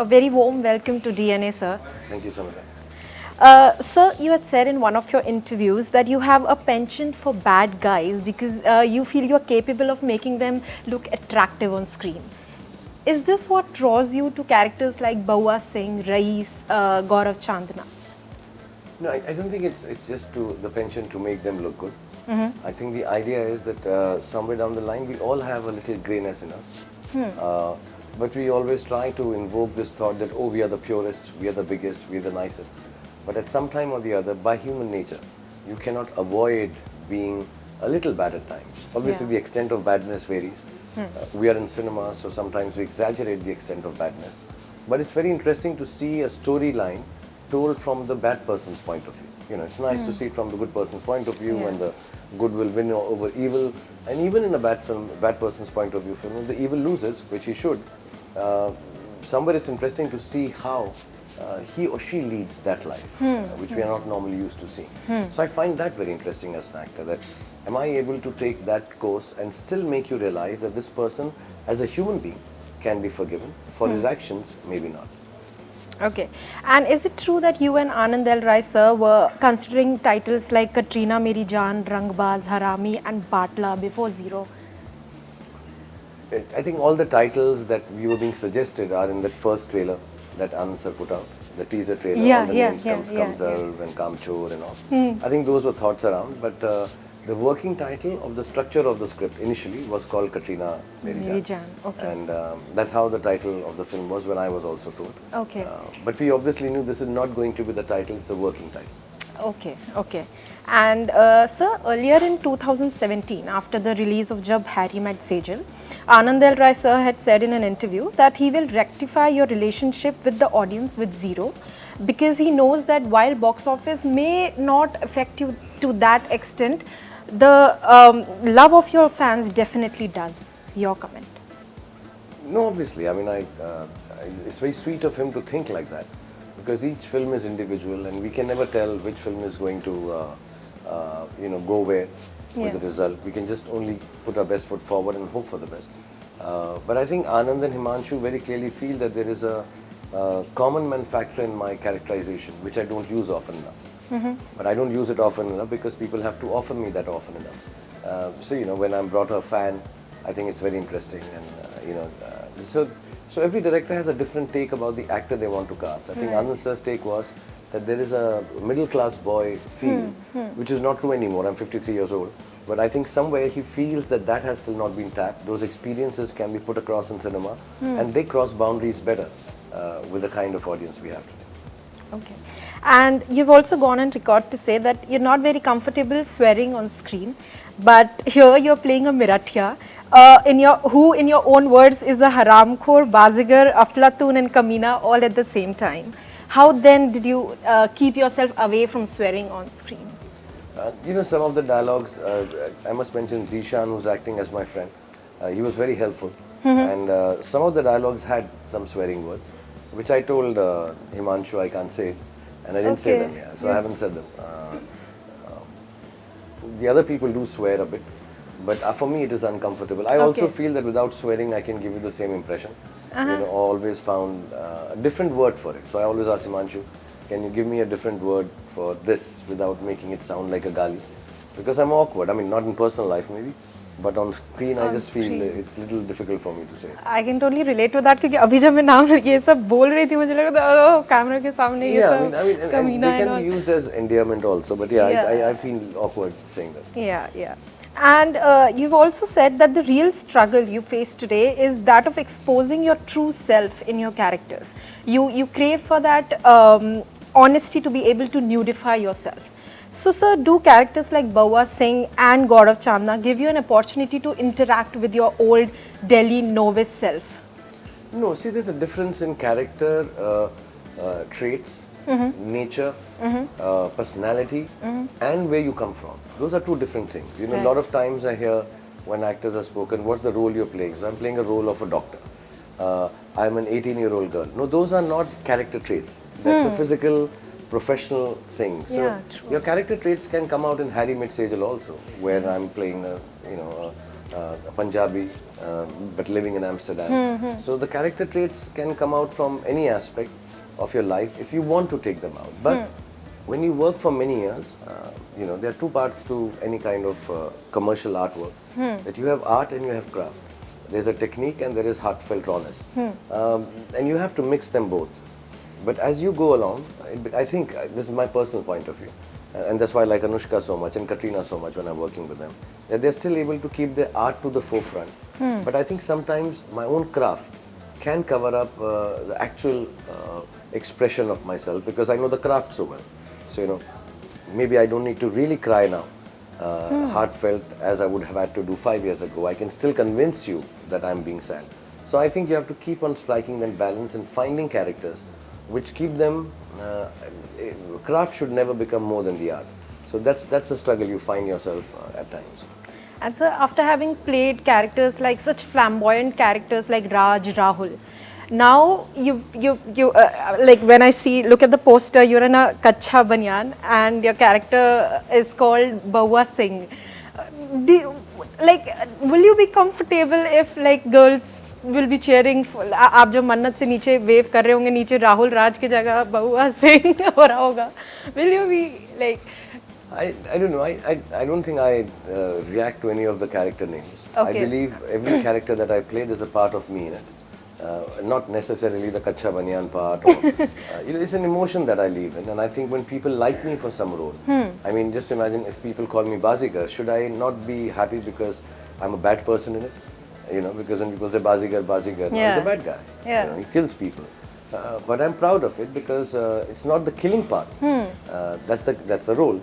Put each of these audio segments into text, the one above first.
A very warm welcome to DNA, sir. Thank you so much. Sir, you had said in one of your interviews that you have a penchant for bad guys because you feel you're capable of making them look attractive on screen. Is this what draws you to characters like Bauua Singh, Rais, Gaurav Chandna? No, I don't think it's just the penchant to make them look good. I think the idea is that somewhere down the line we all have a little grayness in us. But we always try to invoke this thought that, oh, we are the purest, we are the biggest, we are the nicest. But at some time or the other, by human nature, you cannot avoid being a little bad at times. Obviously, the extent of badness varies. We are in cinema, so sometimes we exaggerate the extent of badness. But it's very interesting to see a storyline told from the bad person's point of view. You know, it's nice to see it from the good person's point of view, and the good will win over evil. And even in a bad film, bad person's point of view film, the evil loses, which he should. Somewhere it's interesting to see how he or she leads that life, which we are not normally used to seeing. So I find that very interesting as an actor, that am I able to take that course and still make you realize that this person as a human being can be forgiven for his actions, maybe not. Okay. And is it true that you and Anand L. Rai, sir, were considering titles like Katrina Meri Jaan, Rangbaz, Harami and Batla before Zero? I think all the titles that we were being suggested are in that first trailer that Anand sir put out, the teaser trailer, all the names Kamzal and Kamchor and all. I think those were thoughts around, but the working title of the structure of the script initially was called Katrina Meri Jaan. Okay. And that's how the title of the film was when I was also told. Okay. But we obviously knew this is not going to be the title, it's a working title. Okay, okay. And sir, earlier in 2017, after the release of Jab Harry Met Sejal, Anand L. Rai sir had said in an interview that he will rectify your relationship with the audience with Zero, because he knows that while box office may not affect you to that extent, the love of your fans definitely does. Your comment? No, obviously. I mean, it's very sweet of him to think like that, because each film is individual and we can never tell which film is going to go where with the result. We can just only put our best foot forward and hope for the best. But I think Anand and Himanshu very clearly feel that there is a common man factor in my characterization, which I don't use often enough. But I don't use it often enough because people have to offer me that often enough. So, you know, when I'm brought a fan, I think it's very interesting. And, so every director has a different take about the actor they want to cast. I think Anand sir's take was that there is a middle-class boy feel, which is not true anymore. I'm 53 years old. But I think somewhere he feels that that has still not been tapped. Those experiences can be put across in cinema, and they cross boundaries better with the kind of audience we have today. Okay. And you've also gone on record to say that you're not very comfortable swearing on screen, but here you're playing a Mirathia, who in your own words is a haramkhor, bazigar, aflatun and kamina all at the same time. How then did you keep yourself away from swearing on screen? You know, some of the dialogues, I must mention Zishan, who's acting as my friend. He was very helpful. And some of the dialogues had some swearing words, which I told Himanshu I can't say it. And I didn't say them, so I haven't said them. The other people do swear a bit, but for me it is uncomfortable. I also feel that without swearing I can give you the same impression. You know, always found a different word for it. So I always ask Himanshu, can you give me a different word for this without making it sound like a gali? Because I'm awkward. I mean, not in personal life maybe, but on screen I just feel it's a little difficult for me to say. I can totally relate to that, because अभी जब मैं नाम ये सब बोल रही थी मुझे लगा था कैमरा के सामने ये सब and they can be used as endearment also, but I feel awkward saying that. Yeah. And you've also said that the real struggle you face today is that of exposing your true self in your characters. You crave for that honesty to be able to nudify yourself. So, sir, do characters like Bauua Singh and Gaurav Chandna give you an opportunity to interact with your old Delhi novice self? No, see, there's a difference in character traits, nature, personality, and where you come from. Those are two different things. You know, a lot of times I hear when actors are spoken, what's the role you're playing? So I'm playing a role of a doctor. I'm an 18-year-old girl. No, those are not character traits. That's a physical, professional thing. So your character traits can come out in Harry Met Sejal also, where I'm playing a a Punjabi, but living in Amsterdam. So the character traits can come out from any aspect of your life if you want to take them out. But when you work for many years, there are two parts to any kind of commercial artwork. That you have art and you have craft. There's a technique and there is heartfelt rawness. And you have to mix them both. But as you go along, I think this is my personal point of view. And that's why I like Anushka so much and Katrina so much when I'm working with them. That they're still able to keep their art to the forefront. But I think sometimes my own craft can cover up the actual expression of myself because I know the craft so well. So, maybe I don't need to really cry now, heartfelt as I would have had to do 5 years ago. I can still convince you that I'm being sad. So I think you have to keep on striking that balance and finding characters which keep them, craft should never become more than the art. So that's the struggle you find yourself at times. And sir, after having played characters like such flamboyant characters like Raj, Rahul, now you like when I look at the poster, you're in a Kacha Banyan and your character is called Bauua Singh. Will you be comfortable if like girls will be cheering? आप जब मन्नत से नीचे wave कर रहे होंगे, नीचे राहुल राज की जगह बउआ सिंह हो रहा होगा. Will you be like? I don't know. I don't think I react to any of the character names. Okay. I believe every character that I play, there's a part of me in it. Not necessarily the Kacha Banyan part. Or, it's an emotion that I live in. And I think when people like me for some role, I mean, just imagine if people call me Bazigar, should I not be happy because I'm a bad person in it? Because when people say Bazigar, he's a bad guy. Yeah. He kills people. But I'm proud of it because it's not the killing part. That's the role.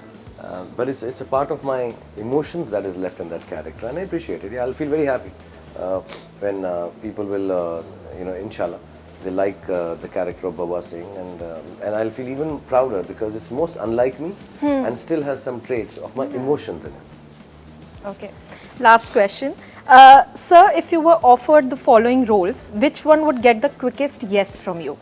But it's a part of my emotions that is left in that character, and I appreciate it. Yeah, I'll feel very happy when people will, inshallah, they like the character of Bauua Singh, and I'll feel even prouder because it's most unlike me and still has some traits of my emotions in it. Okay. Last question. Sir, if you were offered the following roles, which one would get the quickest yes from you?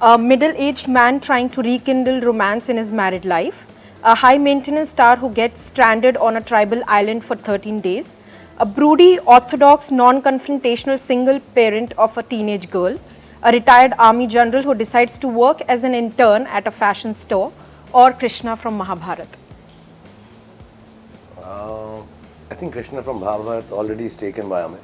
A middle-aged man trying to rekindle romance in his married life, a high-maintenance star who gets stranded on a tribal island for 13 days, a broody, orthodox, non-confrontational single parent of a teenage girl, a retired army general who decides to work as an intern at a fashion store, or Krishna from Mahabharata? I think Krishna from Bhavarat already is taken by Amit,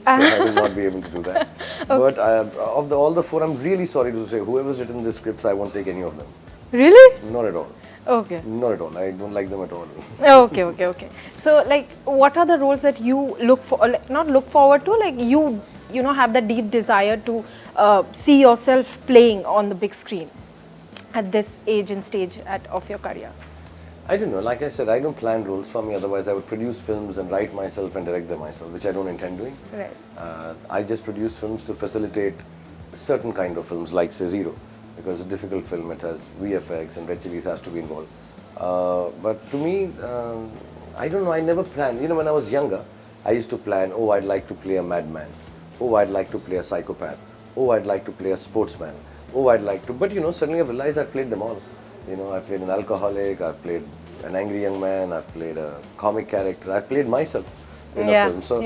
so I will not be able to do that. Okay. But of all the four, I'm really sorry to say, whoever's written the scripts, I won't take any of them. Really? Not at all. Okay. Not at all. I don't like them at all. Okay. So, like, what are the roles that you look for? Not look forward to. Like, you have that deep desire to see yourself playing on the big screen at this age and stage of your career. I don't know. Like I said, I don't plan roles for me. Otherwise, I would produce films and write myself and direct them myself, which I don't intend doing. Right. I just produce films to facilitate certain kind of films, like say Zero, because it's a difficult film. It has VFX and red chilies has to be involved. But to me, I don't know. I never planned. When I was younger, I used to plan. Oh, I'd like to play a madman. Oh, I'd like to play a psychopath. Oh, I'd like to play a sportsman. Oh, I'd like to. But suddenly I realized I played them all. I played an alcoholic, I've played an angry young man, I've played a comic character, I've played myself in a film. So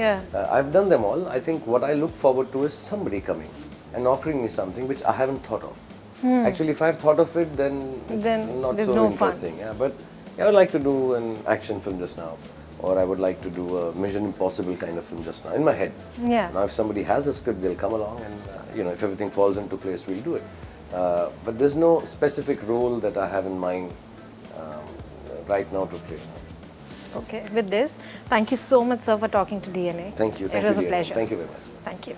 I've done them all. I think what I look forward to is somebody coming and offering me something which I haven't thought of. Actually, if I've thought of it, then it's not so interesting. Yeah, but I would like to do an action film just now, or I would like to do a Mission Impossible kind of film just now, in my head. Yeah. Now, if somebody has a script, they'll come along and, if everything falls into place, we'll do it. But there's no specific role that I have in mind right now to play. Okay, with this, thank you so much, sir, for talking to DNA. Thank you. It was a pleasure. Thank you very much. Thank you.